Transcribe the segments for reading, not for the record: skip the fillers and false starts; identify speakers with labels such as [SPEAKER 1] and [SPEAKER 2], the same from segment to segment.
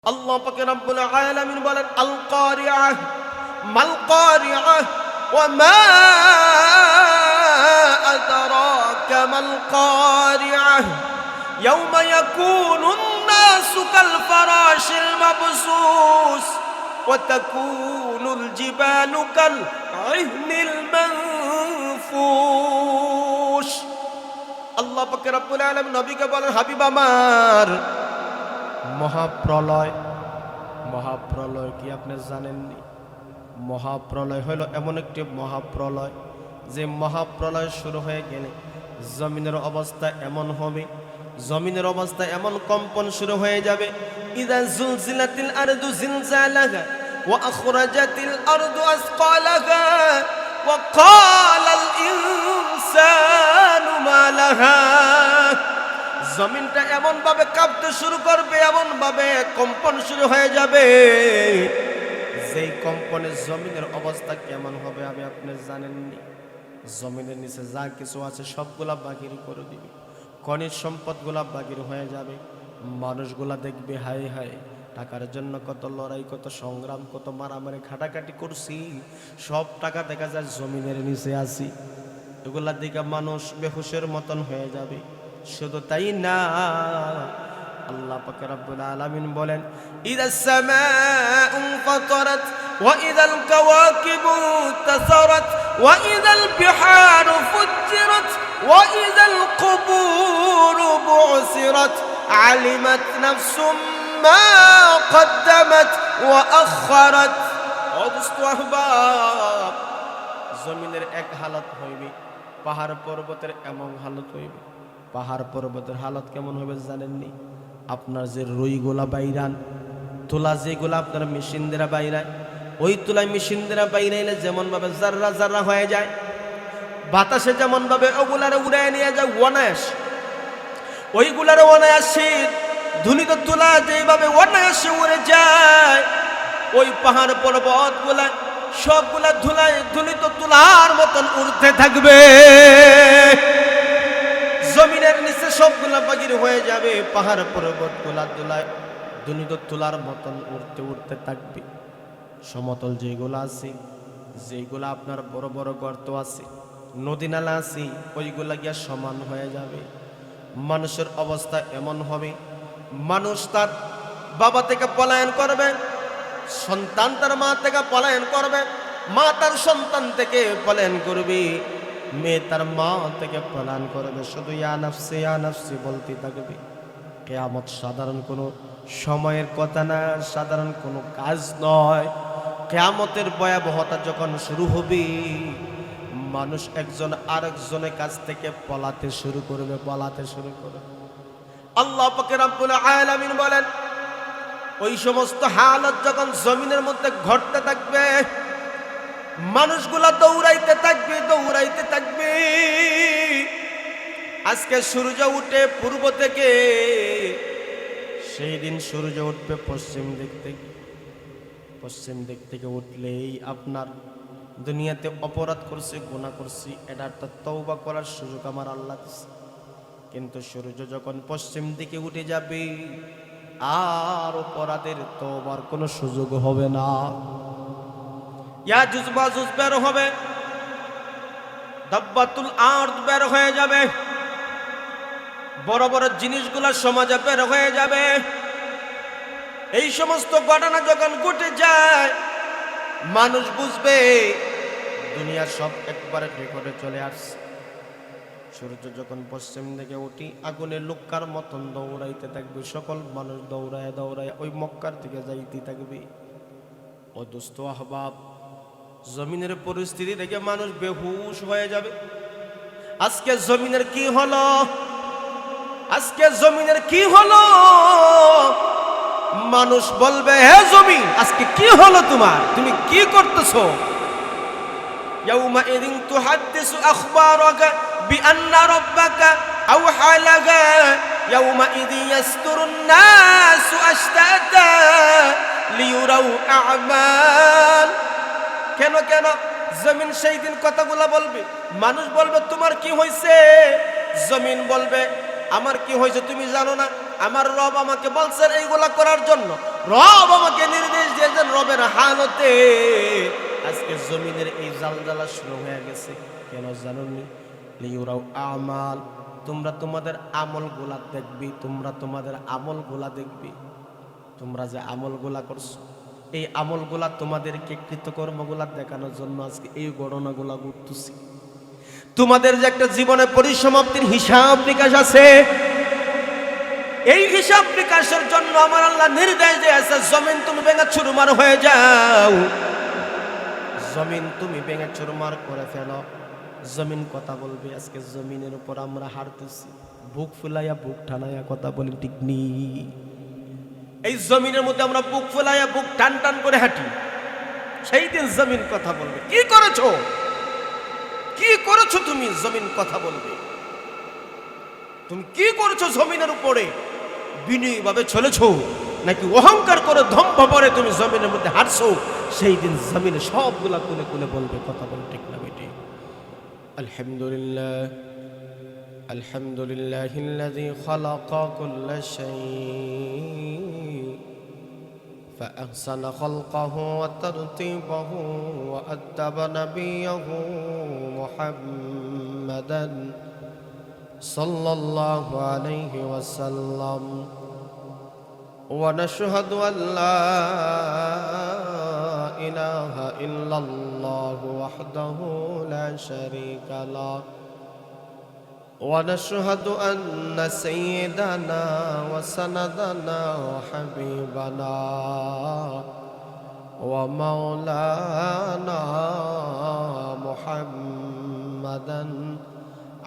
[SPEAKER 1] আল্লাহ পাক রব্বুল আলামিন বলেন আল কারিআহ মাল কারিআহ ওয়া মা আদরাকা মাল কারিআহ ইয়াওমা ইয়াকুনুন নাসু কাল ফারাশিল মাবসুস ওয়া তাকুনুল জিবালু কাল ইহনিল মানফুস। আল্লাহ পাক রব্বুল আলামিন নবীকে বলেন, হাবিব আমার, মহাপ্রলয় কি আপনি জানেননি? মহাপ্রলয় হলো এমন একটি মহাপ্রলয় যে মহাপ্রলয় শুরু হয়ে গেলে জমিনের অবস্থা এমন হবে, জমিনের অবস্থা এমন কম্পন শুরু হয়ে যাবে। ইযা যুলজিলাতিল আরদু জিলজালাহা ওয়া আখরাজাতিল আরদু আসকালাহা ওয়া ক্বালাল ইনসানু মা লাহা। জমিনটা এমন ভাবে কাঁপতে শুরু করবে, এমন ভাবে কম্পন শুরু হয়ে যাবে, যেই কম্পনে জমিনের অবস্থা কেমন হবে আমি আপনি জানেননি। জমিনের নিচে যা কিছু আছে সবগুলা বাগির করে দিবে, খনিজ সম্পদগুলা বাগির হয়ে যাবে। মানুষগুলা দেখবে হায় হায়, টাকার জন্য কত লড়াই, কত সংগ্রাম, কত মারামারি খাটাখাটি করছি, সব টাকা দেখা যায় জমিনের নিচে আসি। এগুলা দিকে মানুষ বেহুশের মতন হয়ে যাবে। শুধু তাই না, আল্লাহ পাক রব্বুল আলামিন বলেন, ইযাস সামাউ ফাতারাত ওয়া ইযাল কাওয়াকিবু তাসারাত ওয়া ইযাল বিহারু ফুজ্জিরাত ওয়া ইযাল কুবুরু বুসিরাত আলিমাত নাফসুম মা কদ্দামাত ওয়া আখখারাত। ও দোস্ত আহবাব, জমিনের এক হালত হইবে, পাহাড় পর্বতের এমন হালত হইবে। পাহাড় পর্বতের হালত কেমন হবে জানেননি? আপনার যে রুইগুলা বাইরান, তুলা যেগুলা আপনার মেশিন দ্বারা বাইরায়, ওই তুলা মেশিন দ্বারা বাইরাইলে যেমন ভাবে জাররা জাররা হয়ে যায়, বাতাসে যেমন ভাবে ওগুলারে উড়ায় নিয়ে যায় অনায়াস, ওইগুলারে অনায়াসে ধুলিত তুলা যেভাবে অনায়াসে উড়ে যায়, ওই পাহাড় পর্বত গুলা সবগুলা ধুলায় ধুলিত তুলার মতন উড়তে থাকবে। জমিনের নিচে সবগুলা বাগির হয়ে যাবে, পাহাড় পর্বত গুলা তুলায় ধুলিত তুলার মতন উড়তে উড়তে থাকবে। সমতল যেগুলো আছে, যেগুলো আপনার বড় বড় গর্ত আছে, নদী নালা আছে, ওইগুলা গিয়া সমান হয়ে যাবে। মানুষের অবস্থা এমন হবে, মানুষ তার বাবা থেকে পলায়ন করবে, সন্তান তার মা থেকে পলায়ন করবে, মা তার সন্তান থেকে পলায়ন করবে, মেয়ে তার মা থেকে পলায়ন করবে, শুধু ইয়া নাফসি বলতে থাকবে। কিয়ামত সাধারণ কোনো সময়ের কথা না, সাধারণ কোনো কাজ নয়। কিয়ামতের ভয়াবহতা যখন শুরু হবে, মানুষ একজন আরেকজনের কাছ থেকে পলাতে শুরু করবে। আল্লাহ পাক রব্বুল আলামিন বলেন, ওই সমস্ত হালত যখন জমিনের মধ্যে ঘটতে থাকবে, মানুষগুলা দৌড়াইতে থাকবে। আজকে সূর্য উঠে পূর্ব থেকে, সেই দিন সূর্য উঠবে পশ্চিম দিক থেকে উঠলেই আপনার দুনিয়াতে অপরাধ করছি, গুনাহ করছি, এটা একটা তওবা করার সুযোগ আমার আল্লাহ দিয়েছে। কিন্তু সূর্য যখন পশ্চিম দিকে উঠে যাবে, আর অপরাধের তওবার কোনো সুযোগ হবে না। ইয়াজুজ মাজুজ বের হবে, দাব্বাতুল আরদ বের হয়ে যাবে, বড় বড় জিনিসগুলা সমাজে বের হয়ে যাবে। এই সমস্ত ঘটনা যখন ঘটে যায়, মানুষ বুঝবে দুনিয়া সব একবারে রেকর্ডে চলে আসছে। সূর্য যখন পশ্চিম দিকে উঠি, আগুনের লুক্কার মতন দৌড়াইতে থাকবে, সকল মানুষ দৌড়ায় ওই মক্কার দিকে যাইতে থাকবে। ও দোস্ত আহবাব, জমিনের পরিস্থিতি দেখে মানুষ বেহুশ হয়ে যাবে। আজকে জমিনের কি হলো? মানুষ বলবে, হে জমিন, আজকে কি হলো তোমার? তুমি কি করতেছো? ইয়াউমা ইদিন তুহাদ্দিসু আখবারাকা বিআন্না রাব্বাকা আওহা লাকা ইয়াউমা ইদি ইয়াসতুরুন নাসু আশতাতা লিয়ুরাউ আ'মাল। কেন জমিন সেই দিন কথাগুলা বলবে, মানুষ বলবে তোমার কি হয়েছে? জমিন বলবে আমার কি হয়েছে তুমি জানো না? আমার রব আমাকে বলছেন এইগুলা করার জন্য। রব আমাকে নির্দেশ দিয়েছেন, রবের হালতে আজকে জমিনের এই জালজালা শুরু হয়ে গেছে। কেন জানুনি? লিউরাও আমাল, তোমরা তোমাদের আমলগুলা দেখবি, তোমরা তোমাদের আমলগুলা দেখবি। তোমরা যে আমলগুলা করছো, এই আমলগুলা তোমাদেরকে কৃতকর্মগুলা দেখানোর জন্য আজকে এই গণনাগুলা ঘটতেছি। তোমাদের যে একটা জীবনে পরিসমাপ্তির হিসাব নিকাশ আছে, এই হিসাব নিকাশের জন্য আমার আল্লাহ নির্দেশ দিয়েছে, জমিন তুমি ভেঙে চুরমার হয়ে যাও, জমিন তুমি ভেঙে চুরমার করে ফেলো। জমিন কথা বলবে। আজকে জমিনের উপর আমরা হারতেছি, বুক ফুলাইয়া বুক ঠানাইয়া কথা বলি, ঠিক নি? এই জমিনের মধ্যে আমরা বুক ফুলাইয়া বুক টান টান করে হাঁটি, সেই দিন জমিন কথা বলবে। কি করেছো, কি করেছো তুমি? জমিন কথা বলবে। তুমি কি করেছো জমিনের উপরে? বিনয়ীভাবে চলেছো নাকি অহংকার করে দম্ভ করে তুমি জমিনের মধ্যে হাঁটছো? সেই দিন জমিন সবগুলা কুলে কুলে বলবে, কথা বল, ঠিক না বেটি? আলহামদুলিল্লাহ, আলহামদুলিল্লাহিল্লাযী খালাকা কুল্লা শাইইন فأحسن خلقه وترتيبه وأدب نبيه محمدا صلى الله عليه وسلم ونشهد أن لا إله إلا الله وحده لا شريك له ونشهد أن سيدنا وسندنا وحبيبنا ومولانا محمدا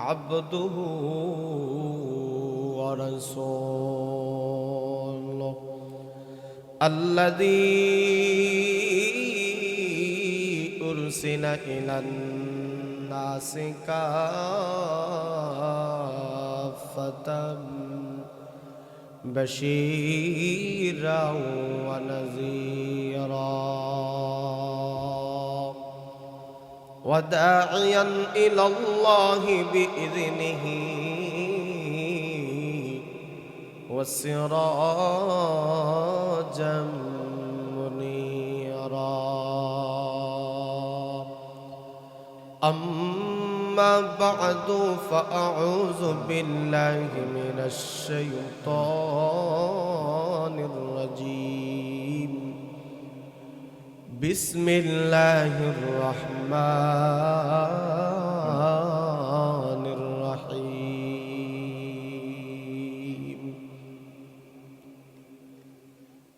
[SPEAKER 1] عبده ورسوله الذي أرسل إلى الناس كافة بشيرا ونذيرا وداعيا إلى الله بإذنه وسراجا منيرا أما بعد فأعوذ بالله من الشيطان الرجيم بسم الله الرحمن الرحيم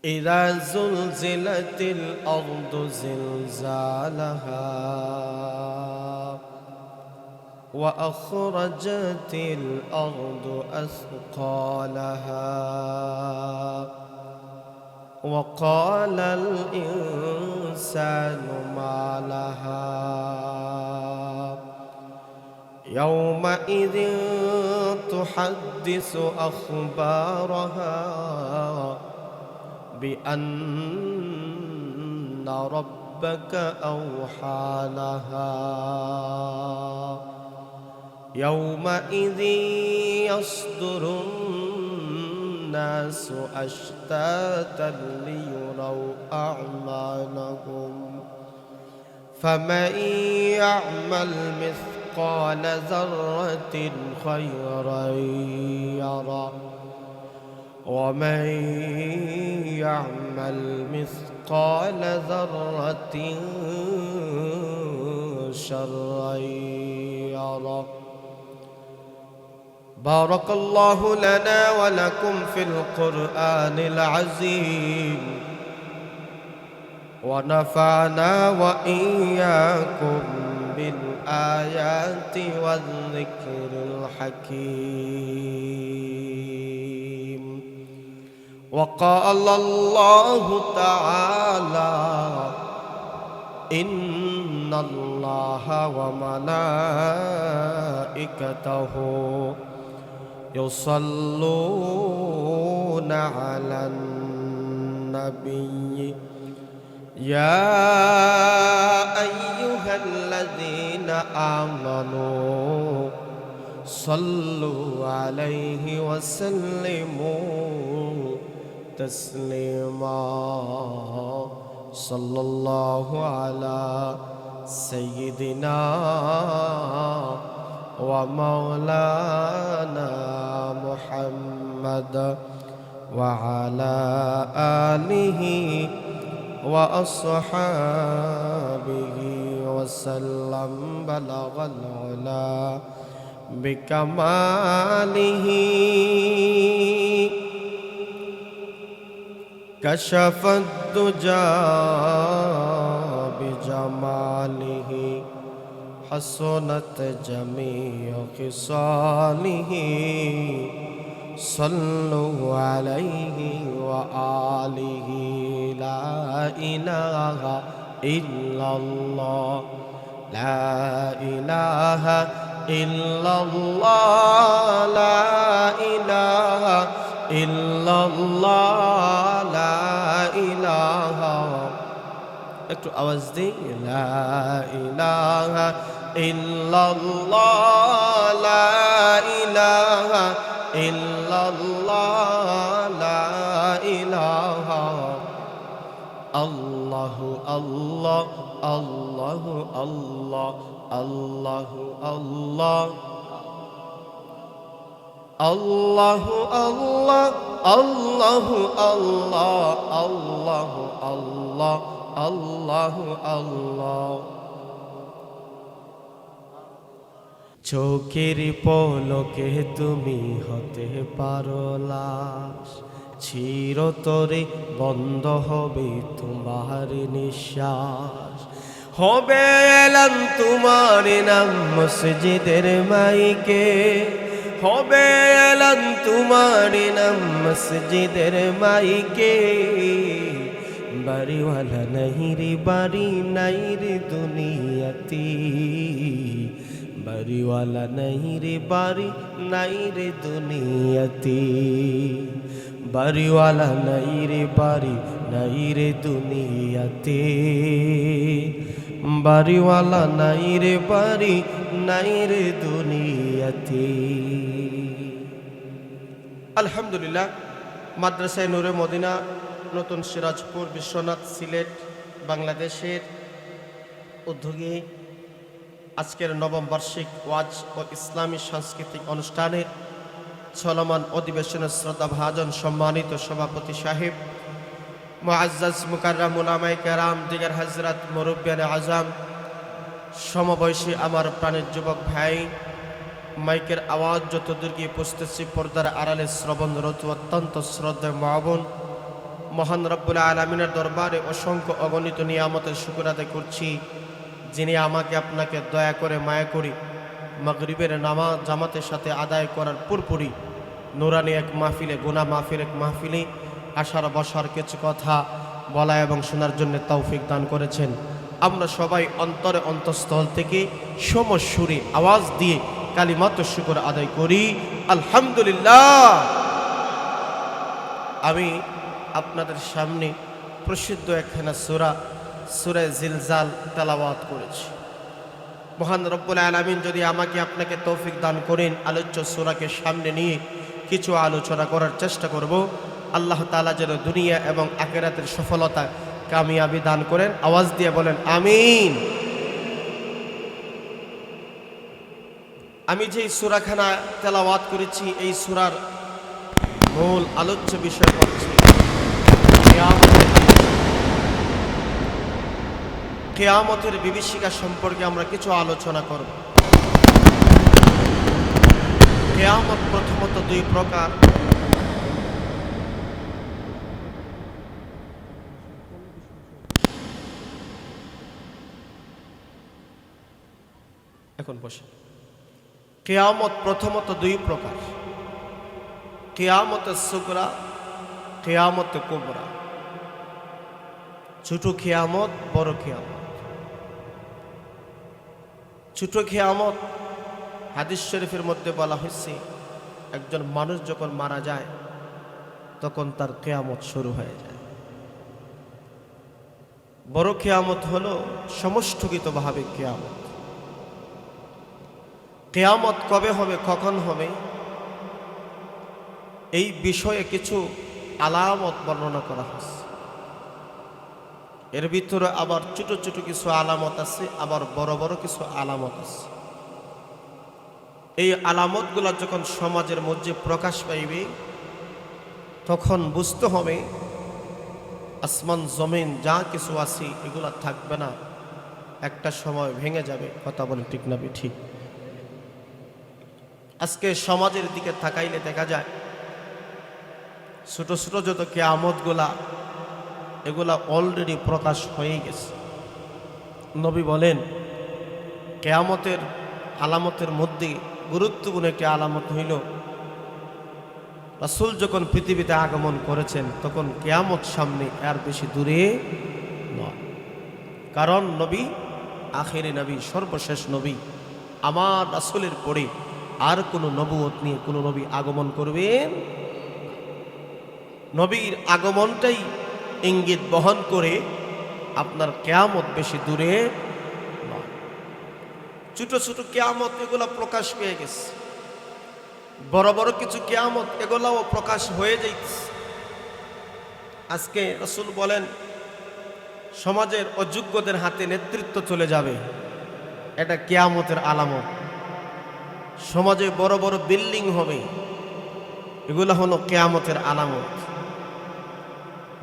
[SPEAKER 1] إذا زلزلت الأرض زلزالها وأخرجت الأرض أثقالها وقال الإنسان ما لها يومئذ تحدث أخبارها بأن ربك أوحى لها يومئذ يصدر الناس أشتاتا ليروا أعمالهم فمن يعمل مثقال ذرة خيرا يره ومن يعمل مثقال ذرة شرا يره بارك الله لنا ولكم في القرآن العظيم ونفعنا وإياكم بالآيات والذكر الحكيم وقال الله تعالى إن الله وملائكته يصلون على النبي يا أيها الذين آمنوا صلوا عليه وسلموا تسليما صلى الله على سيدنا ومولانا محمد وعلى آله وأصحابه وسلم بلغ العلا بكماله كشف الدجى بجماله حسنت جميع خصاله صلوا عليه وآله لا إله إلا الله لا إله إلا الله لا إله إلا الله لا إله একটু আওয়াজ দিই লা ইলাহা ইল্লাল্লাহ লা ইলাহা ইল্লাল্লাহ লা ইলাহা আল্লাহু আল্লাহ আল্লাহু আল্লাহ আল্লাহু আল্লাহ আল্লাহু আল্লাহ আল্লাহু আল্লাহ আল্লাহু আল্লাহ আল্লাহু আল্লাহ চোখের পলকে তুমি হতে পারো লাশ চিরতরে বন্ধ হবে তোমার নিঃশ্বাস হবে এলান তোমার নাম মসজিদের মাইকে হবে এলান তোমার নাম মসজিদের মাইকে বাড়িওয়ালা नहीं रे বাড়ি নাই রে দুনিয়াতে বাড়িওয়ালা नहीं রে বাড়ি নাই রে দুনিয়াতে বাড়িওয়ালা नहीं রে বাড়ি নাই রে দুনিয়াতে বাড়িওয়ালা नहीं রে বাড়ি নাই রে দুনিয়াতে আলহামদুলিল্লাহ মাদ্রাসায়ে নূরে মদিনা নতুন সিরাজপুর বিশ্বনাথ সিলেট বাংলাদেশের উদ্যোগে আজকের নবম বার্ষিক ওয়াজ ও ইসলামী সাংস্কৃতিক অনুষ্ঠানের চলমান অধিবেশনের শ্রদ্ধাভাজন সম্মানিত সভাপতি সাহেব মুআজ্জাজ মুকাররম উলামায়ে কেরাম দিগার হযরত মুরব্বিয়ানে আজম সমবয়সী আমার প্রাণের যুবক ভাই মাইকের আওয়াজ যতদূর গিয়ে পৌঁছতেছি পর্দার আড়ালে শ্রবণরত অত্যন্ত শ্রদ্ধেয় মা বোন মহান রব্বুল আলামিনের দরবারে অসংখ্য অগণিত নিয়ামতের শুকর আদায় করছি যিনি আমাকে আপনাকে দয়া করে মায়া করে মাগরিবের নামাজ জামাতের সাথে আদায় করার পূর্বপরই নুরানি এক মাহফিলে গুনাহ মাহফিল এক মাহফিলে আসার বসার কিছু কথা বলা এবং শোনার জন্য তৌফিক দান করেছেন আমরা সবাই অন্তরে অন্তঃস্থল থেকে সমসুরে আওয়াজ দিয়ে কালিমাত শুকর আদায় করি আলহামদুলিল্লাহ আমি আপনাদের সামনে প্রসিদ্ধ একখানা সূরা সূরা জিলজাল তেলাওয়াত করেছি মহান রব্বুল আলামিন যদি আমাকে আপনাকে তৌফিক দান করেন আলোচ্য সূরাকে সামনে নিয়ে কিছু আলোচনা করার চেষ্টা করব আল্লাহ তাআলা যেন দুনিয়া এবং আখিরাতের সফলতা কামিয়াবি দান করেন আওয়াজ দিয়ে বলেন আমিন আমি যে সূরাখানা তেলাওয়াত করেছি এই সূরার মূল আলোচ্য বিষয় হচ্ছে কিয়ামতের বিভীষিকা সম্পর্কে আমরা কিছু আলোচনা করব কিয়ামত প্রথমত দুই প্রকার এখন বসে কিয়ামত প্রথমত দুই প্রকার কিয়ামত সুগরা কিয়ামত কুবরা ছোট কিয়ামত বড় কিয়ামত ছোট কিয়ামত হাদিস শরীফের মধ্যে বলা হয়েছে একজন মানুষ যখন মারা যায় তখন তার কিয়ামত শুরু হয়ে যায় বড় কিয়ামত হলো সমষ্টিগতভাবে কিয়ামত কিয়ামত কবে হবে কখন হবে এই বিষয়ে কিছু আলামত বর্ণনা করা হয়েছে। এর ভিতরে আবার ছোট ছোট কিছু আলামত আছে, আবার বড় বড় কিছু আলামত আছে। এই আলামতগুলো যখন সমাজের মধ্যে প্রকাশ পাইবে তখন বুঝতে হবে আসমান জমিন যা কিছু আছে এগুলা থাকবে না, একটা সময় ভেঙে যাবে। কথা বলে ঠিক না ঠিক? আজকে সমাজের দিকে তাকাইলে দেখা যায় ছোট ছোট যত কিয়ামতগুলা এগুলা অলরেডি প্রকাশ হয়ে গেছে। নবী বলেন কিয়ামতের আলামতের মধ্যে গুরুত্বপূর্ণ একটি আলামত হইল রাসূল যখন পৃথিবীতে আগমন করেছেন তখন কিয়ামত সামনে আর বেশি দূরে নয়। কারণ নবী আখেরি নবী, সর্বশেষ নবী। আমার রাসূলের পরে আর কোনো নবুয়ত নিয়ে কোনো নবী আগমন করবেন। নবীর আগমনটাই ইঙ্গিত বহন করে আপনার কিয়ামত বেশি দূরে নয়। ছোট ছোট কিয়ামত এগুলা প্রকাশ পেয়ে গেছে, বড় বড় কিছু কিয়ামত এগুলাও প্রকাশ হয়ে যাইতেছে। আজকে রাসূল বলেন সমাজের অযোগ্যদের হাতে নেতৃত্ব চলে যাবে, এটা কিয়ামতের আলামত। সমাজে বড় বড় বিল্ডিং হবে, এগুলো হলো কিয়ামতের আলামত।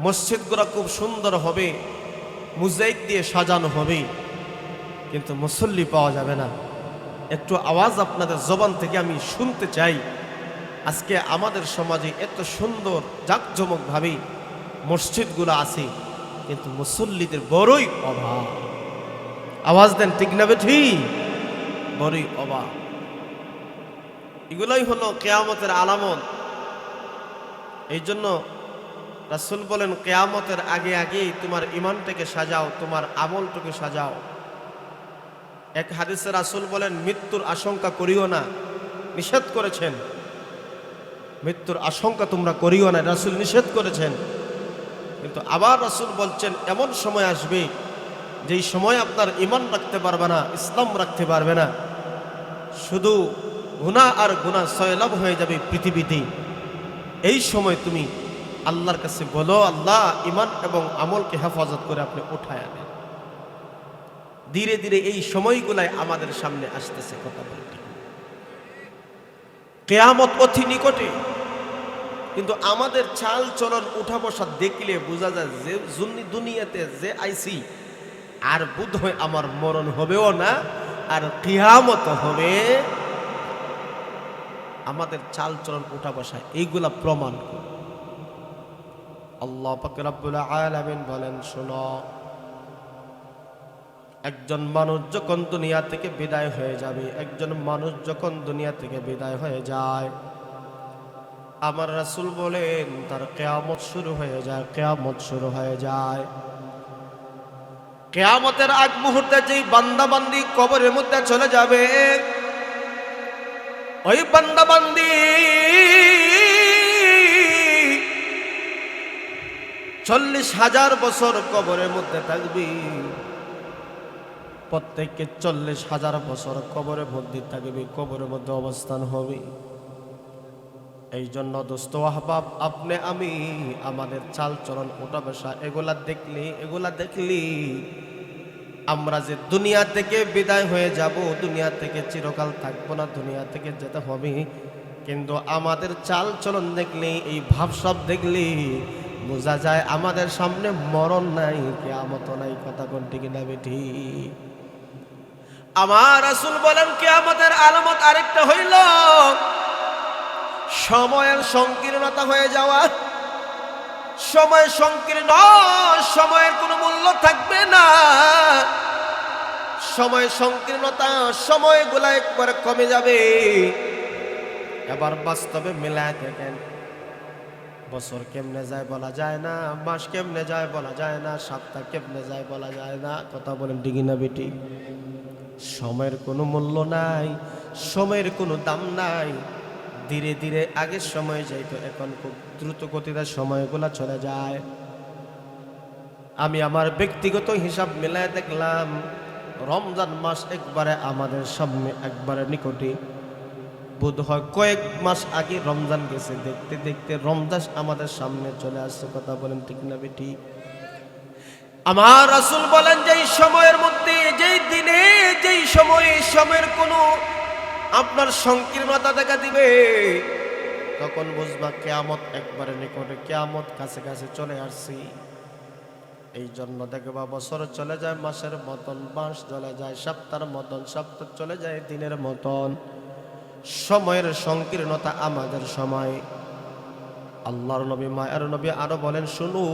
[SPEAKER 1] মসজিদগুলো খুব সুন্দর হবে, মোজাইক দিয়ে সাজানো হবে, কিন্তু মুসল্লি পাওয়া যাবে না। একটু আওয়াজ আপনাদের জবান থেকে আমি শুনতে চাই। আজকে আমাদের সমাজে এত সুন্দর জাঁকজমকভাবে মসজিদগুলো আছে, কিন্তু মুসল্লিদের বড়ই অভাব। আওয়াজ দেন ঠিক না ঠিক? বড়ই অভাব। এগুলোই হলো কিয়ামতের আলামত। এই জন্য রাসূল বলেন কিয়ামতের আগে আগেই তোমার ঈমানটাকে সাজাও, তোমার আমলটাকে সাজাও। এক হাদিসে রাসূল বলেন মৃত্যুর আশঙ্কা করিও না, নিষেধ করেছেন। মৃত্যুর আশঙ্কা তোমরা করিও না, রাসূল নিষেধ করেছেন। কিন্তু আবার রাসূল বলছেন এমন সময় আসবে যেই সময় আপনার ঈমান রাখতে পারবে না, ইসলাম রাখতে পারবে না, শুধু গুনাহ আর গুনাহ সয়লাভ হয়ে যাবে পৃথিবীতে। এই সময় তুমি আল্লাহর কাছে বলো, আল্লাহ ঈমান এবং আমলকে হেফাজত করে আপনি উঠায় আনেন। ধীরে ধীরে এই সময়গুলাই আমাদের সামনে আসতেছে। কথা বলতে কিয়ামত অতি নিকটে, কিন্তু আমাদের চাল চলন উঠা বসা দেখলে বোঝা যায় যে দুনিয়াতে যে আইছি আর বোধ হয় আমার মরণ হবেও না, আর কিয়ামত হবে। আমাদের চাল চলন উঠা বসা এইগুলা প্রমাণ করে। আল্লাহ পাক রব্বুল আলামিন বলেন শোনো, একজন মানুষ যখন দুনিয়া থেকে বিদায় হয়ে যাবে, একজন মানুষ যখন দুনিয়া থেকে বিদায় হয়ে যায়, আমার রাসূল বলেন তার কিয়ামত শুরু হয়ে যায়। কিয়ামত শুরু হয়ে যায়। কিয়ামতের আগ মুহূর্তে যেই বান্দা বান্দি কবরের মধ্যে চলে যাবে, ওই বান্দা বান্দি 40,000 বছর কবরের মধ্যে থাকবে। প্রত্যেককে 40,000 বছর কবরের মধ্যে থাকবে, কবরের মধ্যে অবস্থান হবে। এই জন্য দোস্ত আহবাব, আপনি আমি আমাদের চাল চলন ওঠা বসা এগুলা দেখলি আমরা যে দুনিয়া থেকে বিদায় হয়ে যাব, দুনিয়া থেকে চিরকাল থাকবো না, দুনিয়া থেকে যেতে হবে। কিন্তু আমাদের চাল চলন দেখলে, এই ভাবসাব দেখলে বোঝা যায় আমাদের সামনে মরণ নাই, কিয়ামত নাই। কথা কোনটি কিনা বেঠি? আমার রাসূল বলেন কিয়ামতের আলামত আরেকটা হইল সময়ের সংকীর্ণতা হয়ে যাওয়া। সময় সংকীর্ণ, সময়ের কোনো মূল্য থাকবে না। সময় সংকীর্ণতা, সময়গুলা একবারে কমে যাবে। এবার বাস্তবে মিলায় দেখেন, বছর কেমনে যায় বলা যায় না, মাস কেমনে যায় বলা যায় না, সপ্তাহ কেমনে যায় বলা যায় না। কথা বলেন ঠিক না বেটি? সময়ের কোনো মূল্য নাই, সময়ের কোনো দাম নাই। ধীরে ধীরে আগের সময় যাইতো, এখন খুব দ্রুত গতিতে সময়গুলা চলে যায়। আমি আমার ব্যক্তিগত হিসাব মিলায় দেখলাম রমজান মাস একবারে আমাদের সামনে, একবারে নিকটে। বোধ হয় কয়েক মাস আগে রমজান গেছে, দেখতে দেখতে রমজান আমাদের সামনে চলে আসছে। কথা বলেন ঠিক না বেটি? আমার রাসূল বলেন যেই সময়ের মধ্যে, যেই দিনে, যেই সময়ে, সময়ের কোনো আপনার সংকীর্ণতা দেখা দিবে, তখন বুঝবা কিয়ামত একবারে নিকটে, কিয়ামত কাছে কাছে চলে আসছে। এই জন্য দেখবা বছর চলে যায় মাসের মতন, মাস চলে যায় সপ্তাহের মতন, সপ্তাহ চলে যায় দিনের মতন। সময়ের সংকীর্ণতা আমাদের সময়। আল্লাহর নবী, মায়ের নবী আরো বলেন, শুনো,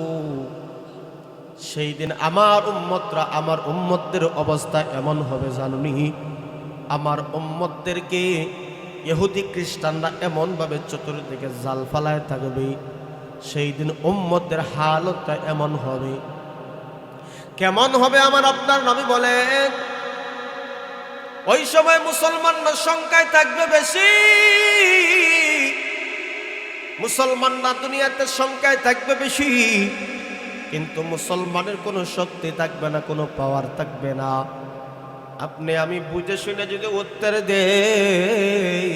[SPEAKER 1] সেই দিন আমার উম্মতরা, আমার উম্মতদের অবস্থা এমন হবে জানুনি, আমার উম্মতদেরকে ইহুদি খ্রিস্টানরা এমন ভাবে চতুর্দিকে জাল ফালায় থাকবে, সেই দিন উম্মতদের হালতটা এমন হবে। কেমন হবে আমার আপনার নবী বলেন, ওই সময় মুসলমানরা সংখ্যায় থাকবে বেশি, মুসলমানরা দুনিয়াতে সংখ্যায় থাকবে বেশি, কিন্তু মুসলমানের কোনো শক্তি থাকবে না, কোনো পাওয়ার থাকবে না। আপনি আমি বুঝে শুনে যদি উত্তর দেই,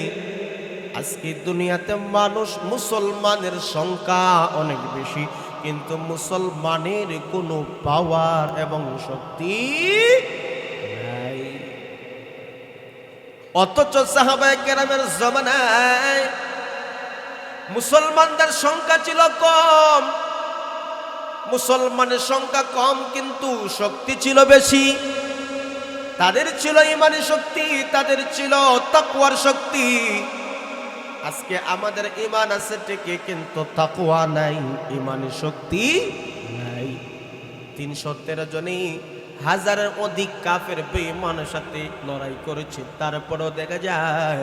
[SPEAKER 1] আজকে দুনিয়াতে মানুষ, মুসলমানের সংখ্যা অনেক বেশি, কিন্তু মুসলমানের কোনো পাওয়ার এবং শক্তি নাই। অথচ সাহাবায়ে কেরামের জামানায় মুসলমানদের সংখ্যা ছিল কম, মুসলমানের সংখ্যা কম কিন্তু শক্তি ছিল বেশি। তাদের ছিল ঈমানী শক্তি, তাদের ছিল তাকওয়ার শক্তি। আজকে আমাদের ঈমান আছে ঠিকই, কিন্তু তাকওয়া নাই, ঈমানী শক্তি নাই। 313 জনই হাজারের অধিক কাফের বেঈমানের সাথে লড়াই করেছে, তারপরেও দেখা যায়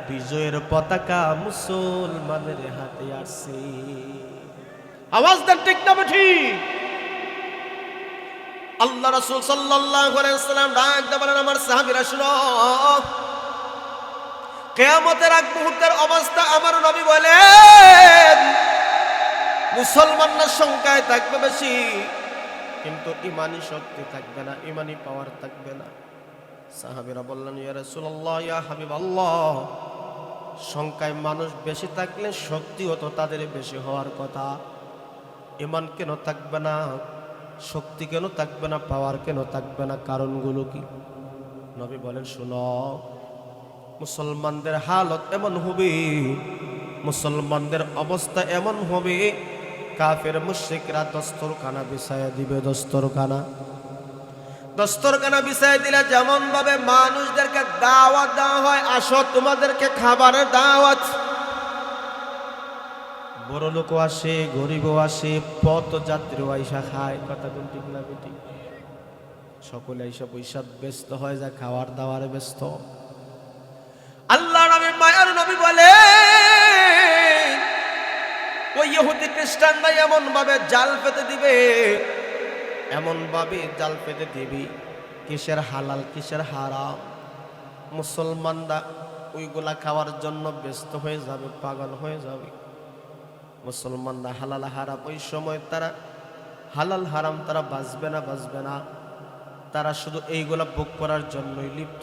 [SPEAKER 1] বিজয়ের পতাকা মুসলমানের হাতে আসছে। আওয়াজ দেন ঠিক না ঠিক? আল্লাহ রাসূল সাল্লাল্লাহু আলাইহি ওয়াসাল্লাম ডাক দিয়ে বলেন, আমার সাহাবীরা শুনো, কিয়ামতের আগ মুহূর্তের অবস্থা আমার নবী বলেন, মুসলমানদের সংখ্যায় থাকবে বেশি, কিন্তু ঈমানী শক্তি থাকবে না, ঈমানী পাওয়ার থাকবে না। সাহাবীরা বললেন, ইয়া রাসূলুল্লাহ, ইয়া হাবিবাল্লাহ, সংখ্যায় মানুষ বেশি থাকলে শক্তিও তো তাদের বেশি হওয়ার কথা, ঈমান কেন থাকবে না, শক্তি কেন থাকবে না, পাওয়ার কেন থাকবে না, কারণগুলো কি? নবী বলেন, শুনো, মুসলমানদের হালত এমন হবে, মুসলমানদের অবস্থা এমন হবে, কাফের মুশরিকরা দস্তরখানা বিছায়া দিবে। দস্তরখানা বিছায়া দিলে যেমন ভাবে মানুষদেরকে দাওয়াত দেওয়া হয়, আসো তোমাদেরকে খাবারের দাওয়াত, বড় লোকও আসে, গরিবও আসে, পথযাত্রীও আইসা খায়। কথা কোন ঠিক না বেটি? সকলে আইসা পয়সা ব্যস্ত হয়ে যায়, খাওয়ার দাওয়ারে ব্যস্ত। আল্লাহ নবী, মায়ার নবী বলে, ওই ইহুদি খ্রিস্টানরা এমন ভাবে জাল পেতে দিবে, এমন ভাবে জাল পেতে দিবি, কিসের হালাল কিসের হারাম, মুসলমানরা ওইগুলা খাওয়ার জন্য ব্যস্ত হয়ে যাবে, পাগল হয়ে যাবে। মুসলমানরা হালাল হারাম, ওই সময় তারা হালাল হারাম তারা বাঁচবে না, তারা শুধু এইগুলা ভোগ করার জন্যই লিপ্ত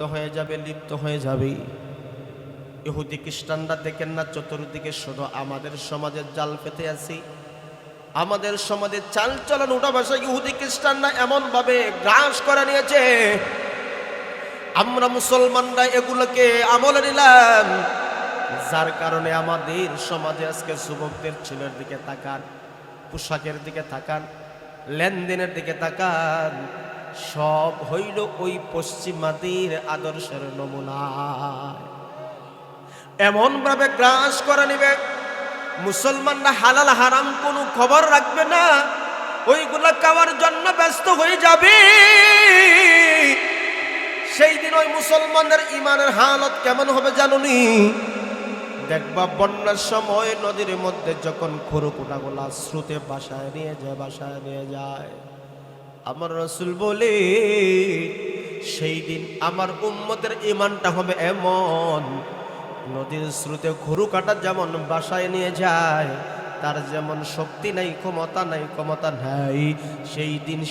[SPEAKER 1] হয়ে যাবে। ইহুদি খ্রিস্টানরা দেখেন না চতুর্দিকে শুধু আমাদের সমাজে জাল পেতে আছি, আমাদের সমাজে চাল চলন উঠা ভাষা ইহুদি খ্রিস্টানরা এমন ভাবে গ্রাস করে নিয়েছে, আমরা মুসলমানরা এগুলোকে আমলে নিলাম, যার কারণে আমাদের সমাজে আজকে যুবকদের ছেলের দিকে তাকান, পোশাকের দিকে তাকান, লেনদেনের দিকে তাকান, সব হইল ওই পশ্চিমাদের আদর্শের নমুনা। এমন ভাবে গ্রাস করে নিবে, মুসলমানরা হালাল হারাম কোনো খবর রাখবে না, ওইগুলা খাওয়ার জন্য ব্যস্ত হয়ে যাবে। সেই দিন ওই মুসলমানদের ঈমানের হালত কেমন হবে জানুনি? দেখবা বন্যার সময় নদীর মধ্যে যখন খড়কুটাগুলা স্রোতে বাসায় নিয়ে যায়, আমার রাসূল বলে, সেই দিন আমার উম্মতের ঈমানটা হবে এমন, নদীর স্রোতে খড়ু কাটা যেমন বাসায় নিয়ে যায়, তার যেমন শক্তি নাই, ক্ষমতা নাই,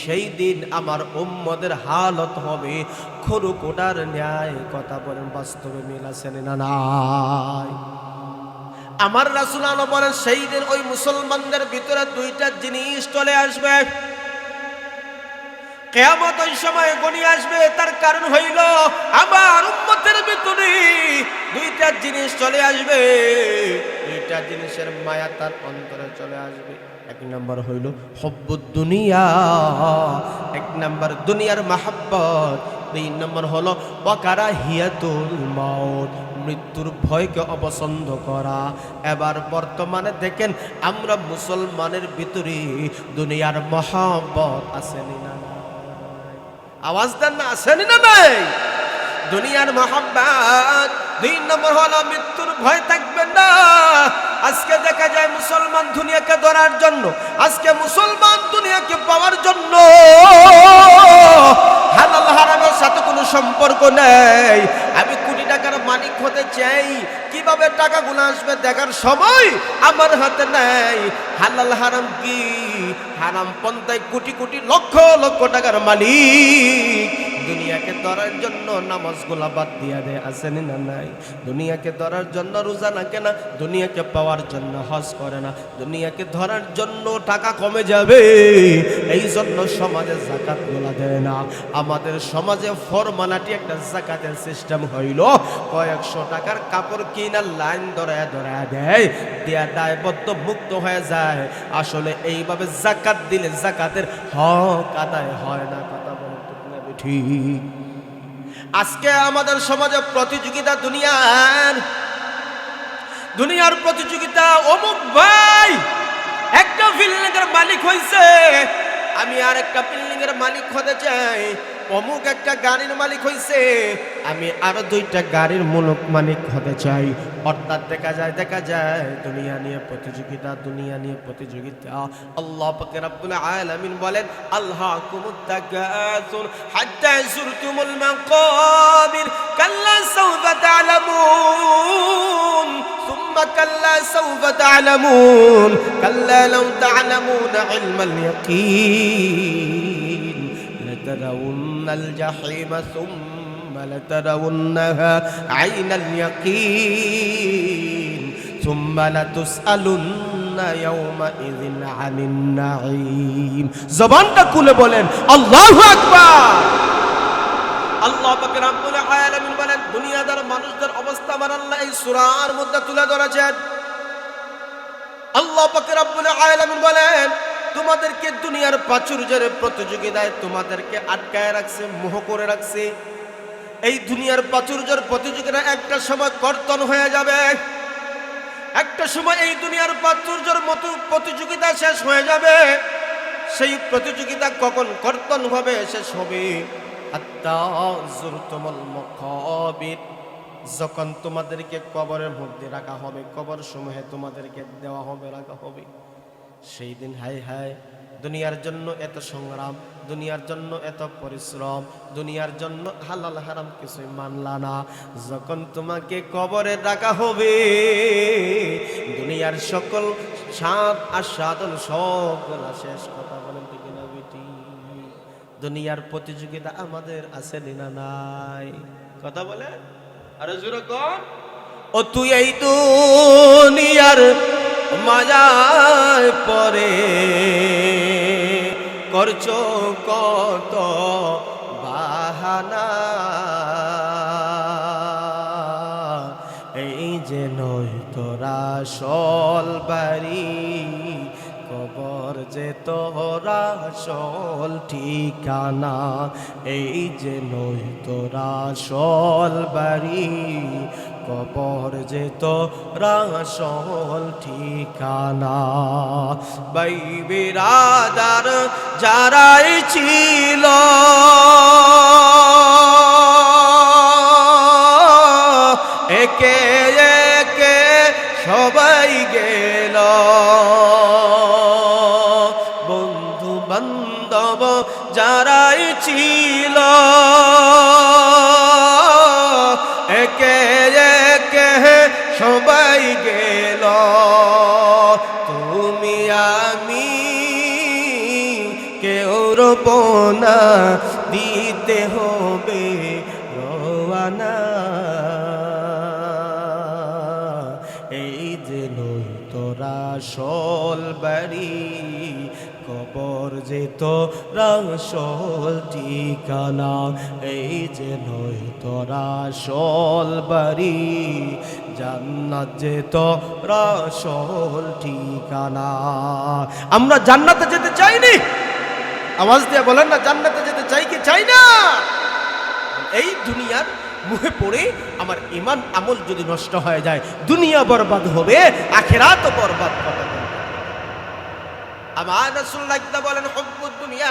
[SPEAKER 1] সেই দিন আমার উম্মতের হালত হবে খরুকোটার ন্যায়। কথা বলেন, বাস্তবে মিল আছে না নাই? আমার রাসূল আল্লাহ বলেন সেই দিন ওই মুসলমানদের ভিতরে দুইটা জিনিস চলে আসবে। কিয়ামত ওই সময় ঘনিয়ে আসবে, তার কারণ হইল আমার উম্মতের ভিতরে দুইটা জিনিস চলে আসবে। দুইটা জিনিসের মায়া তার অন্তরে চলে আসবে। এক নাম্বার হইল হব্বুদ দুনিয়া, এক নাম্বার দুনিয়ার মাহাব্বত। দুই নম্বর হলো ওয়াকারাহিয়াতুল মাউত, মৃত্যুর ভয়কে অপছন্দ করা। এবার বর্তমানে দেখেন আমরা মুসলমানের ভিতরে দুনিয়ার মহাব্বত আসেনি না? আওয়াজ দেন না, আসেনি না নাই? দুনিয়ার মহাব্বত। দুই নম্বর হলো মৃত্যুর ভয় থাকবে না। আজকে দেখা যায় মুসলমান দুনিয়াকে ধরার জন্য, আজকে মুসলমান দুনিয়াকে পাওয়ার জন্য হালাল হারামের সাথে কোনো সম্পর্ক নেই। আমি কোটি টাকার মালিক হতে চাই, কিভাবে টাকাগুলো আসবে দেখার সময় আমার হাতে নেই। হালাল হারাম কি? হারাম পন্থায় কোটি কোটি লক্ষ লক্ষ টাকার মালিক দুনিয়াকে ধরার জন্য নামাজগুলা বাদ দিয়া দেয়, আসেনি না নাই? দুনিয়াকে ধরার জন্য রোজা রাখে না, দুনিয়াকে পাওয়ার জন্য হজ করে না, দুনিয়াকে ধরার জন্য টাকা কমে যাবে এই জন্য সমাজে যাকাত গুলা দেয় না। আমাদের সমাজে ফরমালাটি একটা যাকাতের সিস্টেম হইল, কয়েকশো টাকার কাপড় কিনা লাইন ধরায় ধরায় দেয়, দেয়া দায়বদ্ধ মুক্ত হয়ে যায়। আসলে এইভাবে যাকাত দিলে যাকাতের হক আদায় হয় না। কথা বলে ঠিক। আজকে আমাদের সমাজে প্রতিযোগিতা, দুনিয়ার প্রতিযোগিতা। অমুক ভাই একটা বিল্ডিং এর মালিক হইছে, আমি আর একটা বিল্ডিং এর মালিক হতে চাই। অমুক একটা গাড়ির মালিক হইছে, আমি আরো দুইটা গাড়ির মালিক হতে চাই। অর্থাৎ দেখা যায় দুনিয়া নিয়ে প্রতিযোগিতা। আল্লাহ পাক রব্বুল আলামিন বলেন আল্লাহকুমুত তাকাসুর হাত্তা যুরতুমুল মাকাবির কাল্লা সাউফা তা'লামুন সুম্মা কাল্লা সাউফা তা'লামুন কাল্লা লাউ তা'লামুনা ইলমাল ইয়াকিন লাতারাউন্নাল জাহিমা সুম্মা লাতারাউন্নাহা আইনাল ইয়াকিন সুম্মা লাতুসআলুন্না ইয়াওমাইযিন আনিন নাঈম। জবানটা খুলে বলেন আল্লাহু আকবার। আল্লাহ পাক রব্বুল আলামিন বলেন দুনিয়াদার মানুষদের অবস্থা আমার আল্লাহ এই সূরার মধ্যে তুলে ধরেছেন। আল্লাহ পাক রব্বুল আলামিন বলেন তোমাদেরকে দুনিয়ার প্রাচুর্যের প্রতিযোগিতায় তোমাদেরকে আটকায় রাখছে, মোহ করে রাখছে। এই দুনিয়ার প্রাচুর্যের প্রতিযোগিতা একটা সময় কর্তন হয়ে যাবে। একটা সময় এই দুনিয়ার প্রাচুর্যের মতো প্রতিযোগিতা শেষ হয়ে যাবে। সেই প্রতিযোগিতা কখন কর্তন হবে, শেষ হবে হাত্তা যুরতুমুল মাকাবির, যখন তোমাদেরকে কবরের মধ্যে রাখা হবে, কবর সমূহে তোমাদেরকে দেওয়া হবে, রাখা হবে। সেই দিন হায় হায়, দুনিয়ার জন্য এত সংগ্রাম, দুনিয়ার জন্য এত পরিশ্রম, দুনিয়ার জন্য হালাল হারাম কিছুই মানলা না। যখন তোমাকে কবরে রাখা হবে, দুনিয়ার সকল স্বাদ আস্বাদন সবগুলা শেষ। কথা বলেন ঠিক না বেটি? দুনিয়ার প্রতিযোগিতা আমাদের আছে না নাই? কথা বলে আরে জোরে কর। ও তুই এই দুনিয়ার মায়ায় পরে করছো কত বাহানা, এই যে নয় তোরা আসল বাড়ি, কবর যে তোরা আসল ঠিকানা। এই যে নয় তোরা আসল বাড়ি, কবর যে তোরা আসল ঠিকানা। ভাই বিরাদার যারাই ছিল একে একে সবাই গেল, বন্ধু বান্ধব যারাই ছিল একে একে সবাই গেল। করব না, দিতে হবে রওয়ানা। এই যে নই তোরা আসল বাড়ি, কবর যে তোরা আসল ঠিকানা। এই যে নই তোরা আসল বাড়ি, জান্নাত যে তোরা আসল ঠিকানা। আমরা জান্নাতে যেতে চাইনি? আওয়াজ দিয়ে বলেন না, জান্নাতে যেতে চাই কি চাই না? এই দুনিয়ার মুখে পড়ে আমার ঈমান আমল যদি নষ্ট হয়ে যায়, দুনিয়া বরবাদ হবে, আখিরাতও বরবাদ হবে। আমার রাসূলুল্লাহ বলেন, হুব্বুদ দুনিয়া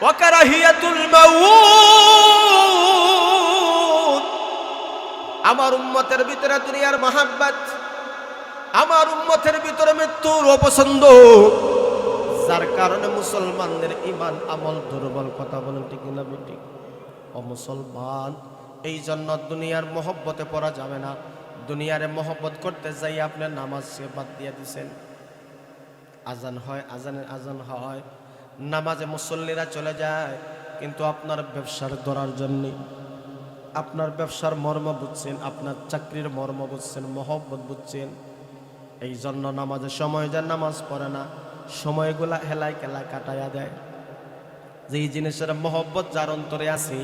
[SPEAKER 1] ওয়া কারাহিয়াতুল মাউত। আমার উম্মতের ভিতরে দুনিয়ার মহব্বত, আমার উম্মতের ভিতরে মৃত্যুর অপছন্দ, যার কারণে মুসলমানদের ঈমান আমল দুর্বল। কথা বলেন ঠিক না বেঠিক? ও মুসলমান, এই জন্য দুনিয়ার মহব্বতে পড়া যাবে না। দুনিয়ারে মহব্বত করতে যাই আপনি নামাজ বাদ দিয়ে দিছেন। আজান হয়, আজান হয়, নামাজে মুসল্লিরা চলে যায়, কিন্তু আপনার ব্যবসার ধরার জন্য, আপনার ব্যবসার মর্ম বুঝছেন, আপনার চাকরির মর্ম বুঝছেন, মহব্বত বুঝছেন, এই জন্য নামাজের সময় যা নামাজ পড়ে না, সময়গুলা হেলায় খেলায় কাটাইয়া দেয়। যেই জিনিসের মহব্বত যার অন্তরে আছে,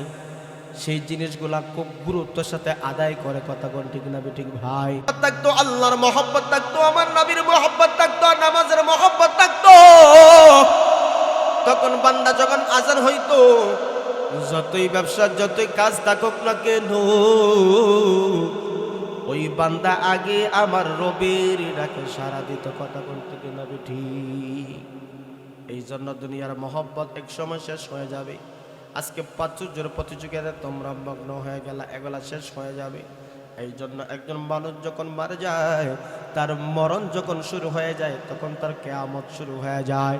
[SPEAKER 1] সেই জিনিসগুলা খুব গুরুত্বের সাথে আদায় করে। কথা কোন ঠিক না বেঠিক ভাই? থাকতো আল্লাহর মহব্বত থাকতো, আমার নবীর মহব্বত থাকতো, নামাজের মহব্বত থাকতো, তখন বান্দা যখন আজান হইতো, যতই ব্যবসা যতই কাজ থাকুক না কেন, ওই বান্দা আগে আমার রবের ডাকে সাড়া দিত। কথা কোন ঠিক না বেঠিক? এই জন্য দুনিয়ার মহব্বত এক সময় শেষ হয়ে যাবে। আজকে প্রাচুর্যের প্রতিযোগিতায় তোমরা মগ্ন হয়ে গেলা, এগুলা শেষ হয়ে যাবে। এই জন্য একজন মানুষ যখন মারা যায়, তার মরণ যখন শুরু হয়ে যায়, তখন তার কিয়ামত শুরু হয়ে যায়।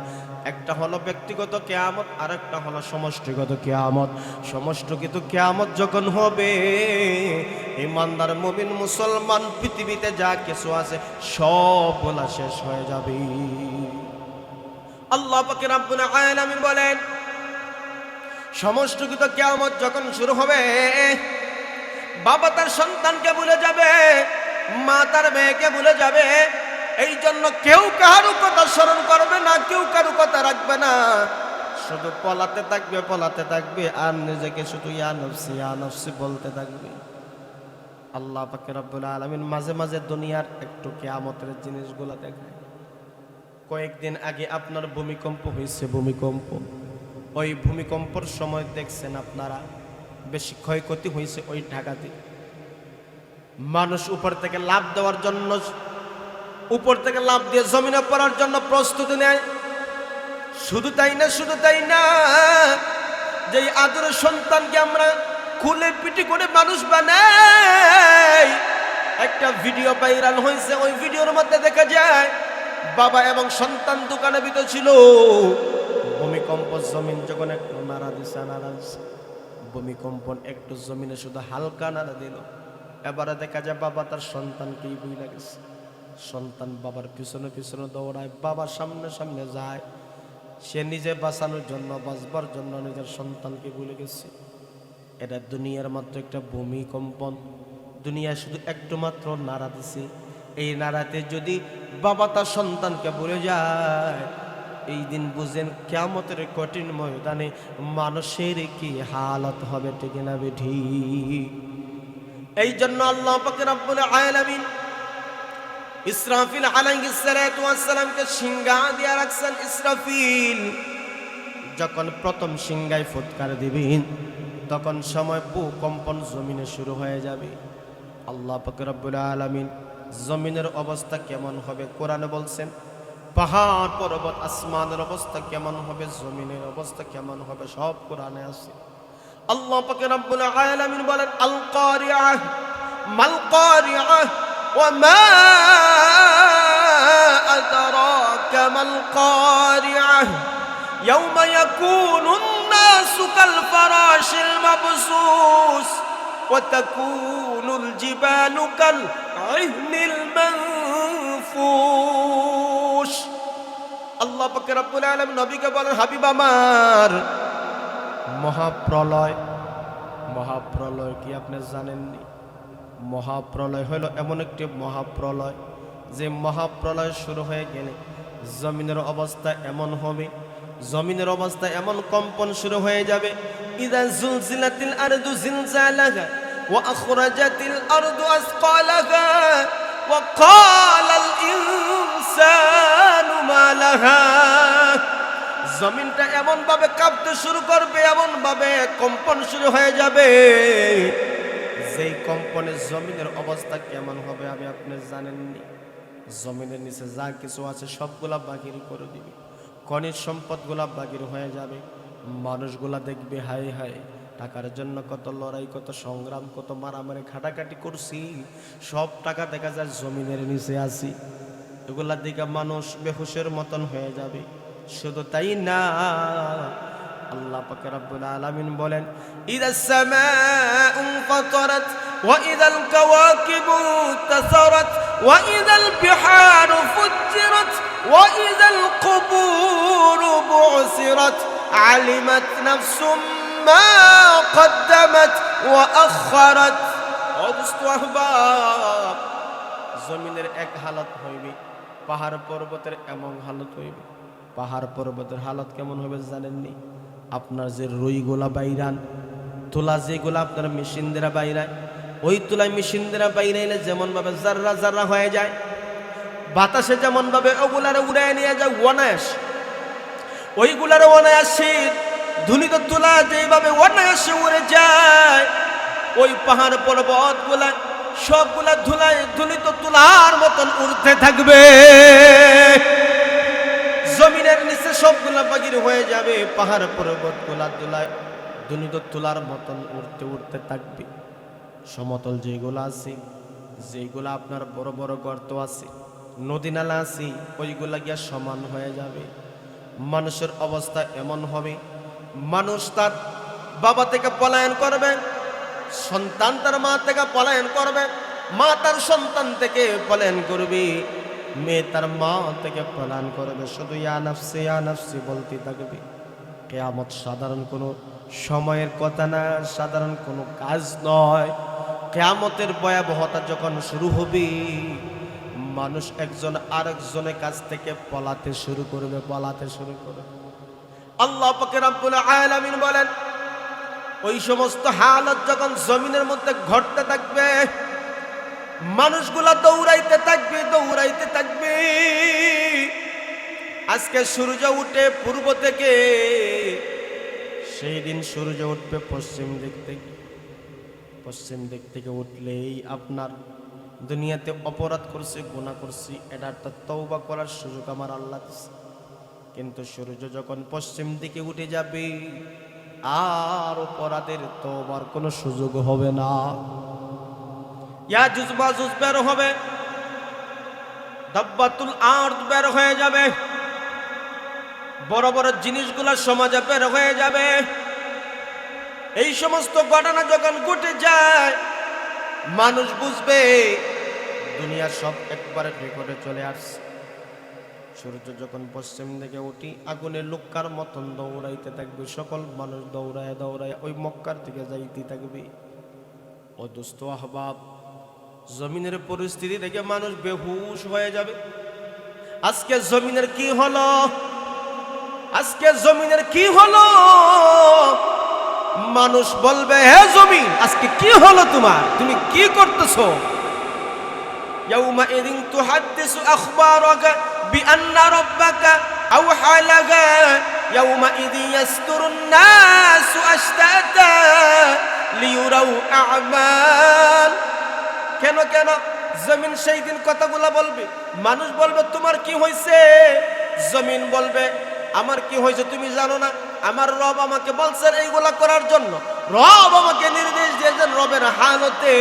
[SPEAKER 1] একটা হলো ব্যক্তিগত কিয়ামত, আর একটা হলো সমষ্টিগত কিয়ামত। সমষ্টিগত কিয়ামত যখন হবে, ইমানদার মুমিন মুসলমান পৃথিবীতে যা কিছু আছে সবগুলা শেষ হয়ে যাবে। আল্লাহ পাক রব্বুল আলামিন বলেন, সমষ্টিগত কিয়ামত যখন শুরু হবে, বাবা তার সন্তানকে ভুলে যাবে, মা তার মেয়েকে ভুলে যাবে। এই জন্য কেউ কারো কথা স্মরণ করবে না, কেউ কারো কথা রাখবে না, শুধু পলাতে থাকবে, আর নিজেকে শুধু ইয়া নফসি বলতে থাকবে। আল্লাহ পাক রব্বুল আলামিন মাঝে মাঝে দুনিয়ার একটু কিয়ামতের জিনিসগুলো দেখায়। কয়েকদিন আগে আপনার ভূমিকম্প হয়েছে, ভূমিকম্প, ওই ভূমিকম্পর সময় দেখছেন আপনারা বেশি ক্ষয়ক্ষতি হয়েছে ওই ঢাকাতে। মানুষ উপর থেকে লাফ দেওয়ার জন্য, উপর থেকে লাফ দিয়ে জমিনে পড়ার জন্য প্রস্তুতি নেয়। শুধু তাই না, যে আদরের সন্তানকে আমরা খুলে পিটি করে মানুষ বানাই, একটা ভিডিও ভাইরাল হয়েছে। ওই ভিডিওর মধ্যে দেখা যায় বাবা এবং সন্তান দোকানের ভিতর ছিল, ভূমিকম্প জমিন যখন একটু নাড়া দিছে, ভূমিকম্প একটু জমিনে শুধু হালকা নাড়া দিল। এবারে দেখা যায় বাবা তার সন্তানকেই ভুলে গেছে। সন্তান বাবার পিছনে পিছনে দৌড়ায়, বাবার সামনে সামনে যায়। সে নিজে বাঁচানোর জন্য, বাঁচবার জন্য নিজের সন্তানকে ভুলে গেছে। এটা দুনিয়ার মাত্র একটা ভূমিকম্পন। দুনিয়া শুধু একটু মাত্র নাড়া দিছে। এই নাড়াতে যদি বাবা তার সন্তানকে ভুলে যায়, এই দিন বুঝেন কিয়ামতের কঠিন ময়দানে মানুষের কি হালত হবে, ঠিক না বেঠিক? এই জন্য আল্লাহ পাক রব্বুল আলামিন ইসরাফিল আলাইহিস সালাতু ওয়াস সালামকে সিংহা দিয়ে রাখছেন। ইসরাফিল যখন প্রথম সিংহায় ফুৎকার দিবেন, তখন সময় ভূকম্পন জমিনে শুরু হয়ে যাবে। আল্লাহ পাক রব্বুল আলামিন জমিনের অবস্থা কেমন হবে কোরআনে বলছেন, পাহাড় পর্বত আসমানের অবস্থা কেমন হবে, জমিনের অবস্থা কেমন হবে, সব কোরআনে আছে। আল্লাহ পাক রব্বুল আলামিন বলেন, আল কারিআহ মাল কারিআহ ওয়া মা আদরাকা মাল কারিআহ ইয়াওমা ইয়াকুনুন নাসু কাল ফারাশিল মাবসুস ওয়া তাকুনুল জিবালু কাল ইহনিল মানফুশ। আল্লাহ পাক রব্বুল আলামিন নবীকে বলেন, হাবিব আমার, মহাপ্রলয়, মহাপ্রলয় কি আপনি জানেননি? মহাপ্রলয় হলো এমন একটি মহাপ্রলয়, যে মহাপ্রলয় শুরু হয়ে গেলে জমিনের অবস্থা এমন হবে, জমিনের অবস্থা এমন কম্পন শুরু হয়ে যাবে। ইযা যুলজিলাতিল আরদু জিলজালাহা ওয়া আখরাজাতিল আরদু আসকালাহা ওয়া ক্বালাল ইনসানু মা লাহা। জমিনটা এমন ভাবে কাঁপতে শুরু করবে, এমন ভাবে কম্পন শুরু হয়ে যাবে, যেই কম্পনে জমিনের অবস্থা কেমন হবে আমি আপনি জানেননি। জমিনের নিচে যা কিছু আছে সবগুলা বাগির করে দিবে, খনিজ সম্পদগুলা বাগির হয়ে যাবে। মানুষগুলা দেখবে হায় হায়, টাকার জন্য কত লড়াই, কত সংগ্রাম, কত মারামারি খাটাখাটি করছি, সব টাকা দেখা যায় জমিনের নিচে আসি। এগুলা দিকে মানুষ বেহুশের মতন হয়ে যাবে। শুধু তাই না, আল্লাহ পাক রব্বুল আলামিন বলেন, ইদাস সামাউ ফাতারাত ওয়া ইদাল কাওয়াকিবু তাসারাত ওয়া ইদাল বিহারু ফুজ্জিরাত ওয়া ইদাল কুবুরু বুসিরাত আলিমাত নাফসুম মা কদ্দামাত ওয়া আখখারাত। ও দোস্ত আহবাব, জমিনের এক হালত হইবে, পাহাড় পর্বতের এমন হালত হইবে। পাহাড় পর্বতের হালত কেমন হবে জানেননি? আপনার যে রুইগুলা বাইরান, তুলা যেগুলা আপনার মেশিন দ্বারা বাইরায়, ওই তুলা মেশিন দ্বারা বাইরাইলে যেমন ভাবে জাররা জাররা হয়ে যায়, বাতাসে যেমন ভাবে ওগুলারে উড়ায় নিয়ে যায় অনায়াস, ওইগুলারে অনায়াসে ধুনিত তুলা যেভাবে অনায়াসে উড়ে যায়, ওই পাহাড় পর্বত গুলা সবগুলা ধুলায় ধুনিত তুলার মতন উড়তে থাকবে। জমিনের নিচে সবগুলা বাগির হয়ে যাবে, পাহাড় পর্বত গুলা ধুলায় ধুনিত তুলার মতন উড়তে উড়তে থাকবে। সমতল যেগুলো আছে, যেগুলো আপনার বড় বড় গর্ত আছে, নদী নালা আছে, ওইগুলা গিয়া সমান হয়ে যাবে। মানুষের অবস্থা এমন হবে, মানুষ তার বাবা থেকে পলায়ন করবে, সন্তান তার মা থেকে পলায়ন করবে, মা তার সন্তান থেকে পলায়ন করবে, মেয়ে তার মা থেকে পলায়ন করবে, শুধু ইয়া নাফসি বলতে থাকবে। কিয়ামত সাধারণ কোনো সময়ের কথা না, সাধারণ কোনো কাজ নয়। কিয়ামতের ভয়াবহতা যখন শুরু হবে, মানুষ একজন আরেকজনের কাছ থেকে পলাতে শুরু করবে, পলাতে শুরু করবে। আল্লাহ পাক রব্বুল আলামিন বলেন, ওই সমস্ত হালত যখন জমিনের মধ্যে ঘটতে থাকবে, মানুষগুলা দৌড়াইতে থাকবে, দৌড়াইতে থাকবে। আজকে সূর্য উঠে পূর্ব থেকে, সেই দিন সূর্য উঠবে পশ্চিম দিক থেকে। পশ্চিম দিক থেকে উঠলেই আপনার দুনিয়াতে অপরাধ করছি, গুনাহ করছি, এটা একটা তওবা করার সুযোগ আমার আল্লাহ দিয়েছে। কিন্তু সূর্য যখন পশ্চিম দিকে উঠে যাবে, আর অপরাধের তওবার কোনো সুযোগ হবে না। ইয়াজুজ মাজুজ বের হবে, দাব্বাতুল আরদ বের হয়ে যাবে, বড় বড় জিনিসগুলা সমাজে বের হয়ে যাবে। এই সমস্ত ঘটনা যখন ঘটে যায়, মানুষ বুঝবে দুনিয়া সব একবারে রেকর্ডে চলে আসছে। সূর্য যখন পশ্চিম দিকে উঠি, আগুনের লুক্কার মতন দৌড়াইতে থাকবে, সকল মানুষ দৌড়ায় দৌড়ায় ওই মক্কার দিকে যাইতে থাকবে। ও দোস্ত আহবাব, জমিনের পরিস্থিতি দেখে মানুষ বেহুশ হয়ে যাবে। আজকে জমিনের কি হলো? আজকে জমিনের কি হলো? মানুষ বলবে, হে জমিন, আজকে কি হলো তোমার? তুমি কি করতেছো? ইয়াউমাইযিন তুহাদ্দিসু আখবারাকা বিআন্না রাব্বাকা আওহা লাকা ইয়াউমাইযিন ইয়াসতুরুন নাসু আশতাতা লিয়ুরাউ আ'মাল। কেন কেন জমিন সেই দিন কথাগুলা বলবে? মানুষ বলবে, তোমার কি হয়েছে? জমিন বলবে, আমার কি হয়েছে তুমি জানো না? আমার রব আমাকে বলছেন এইগুলা করার জন্য, রব আমাকে নির্দেশ দিয়েছেন। রবের হালতে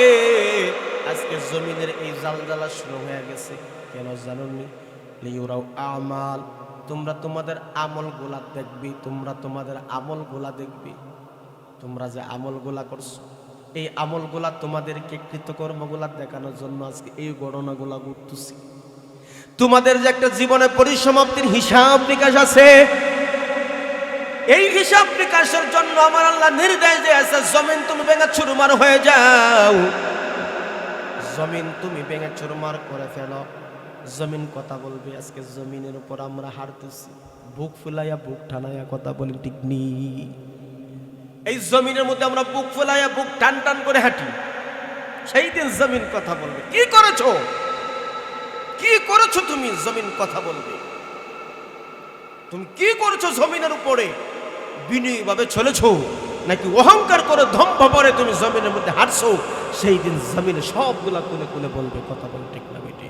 [SPEAKER 1] আজকে জমিনের এই জালজালা শুরু হয়ে গেছে। কেন জানোনি? লিয়ুরাউ আমাল, তোমরা তোমাদের আমলগুলা দেখবি, তোমরা তোমাদের আমলগুলা দেখবি। তোমরা যে আমলগুলা করছো, এই আমলগুলা তোমাদেরকে কৃতকর্মগুলা দেখানোর জন্য আজকে এই ঘটনাগুলা ঘটতেছে। তোমাদের যে একটা জীবনে পরিসমাপ্তির হিসাব নিকাশ আছে, এই হিসাব নিকাশের জন্য আমার আল্লাহ নির্দেশ দিয়েছে, জমিন তুমি ভেঙে চুরমার হয়ে যাও, জমিন তুমি ভেঙে চুরমার করে ফেলো। জমিন কথা বলবে। আজকে জমিনের উপর আমরা হারতেছি, বুক ফুলাইয়া বুক ঠানাইয়া কথা বলি, ঠিক নি? এই জমিনের মধ্যে আমরা বুক ফুলাইয়া বুক টান টান করে হাঁটি, সেই দিন জমিন কথা বলবে। কি করেছো, কি করেছো তুমি? জমিন কথা বলবে। তুমি কি করেছো জমিনের উপরে? বিনয়ীভাবে চলেছো নাকি অহংকার করে দম্ভ ভরে তুমি জমিনের মধ্যে হাঁটছো? সেই দিন জমিনে সবগুলা কুলে কুলে বলবে, কথা বল, ঠিক না বেটি?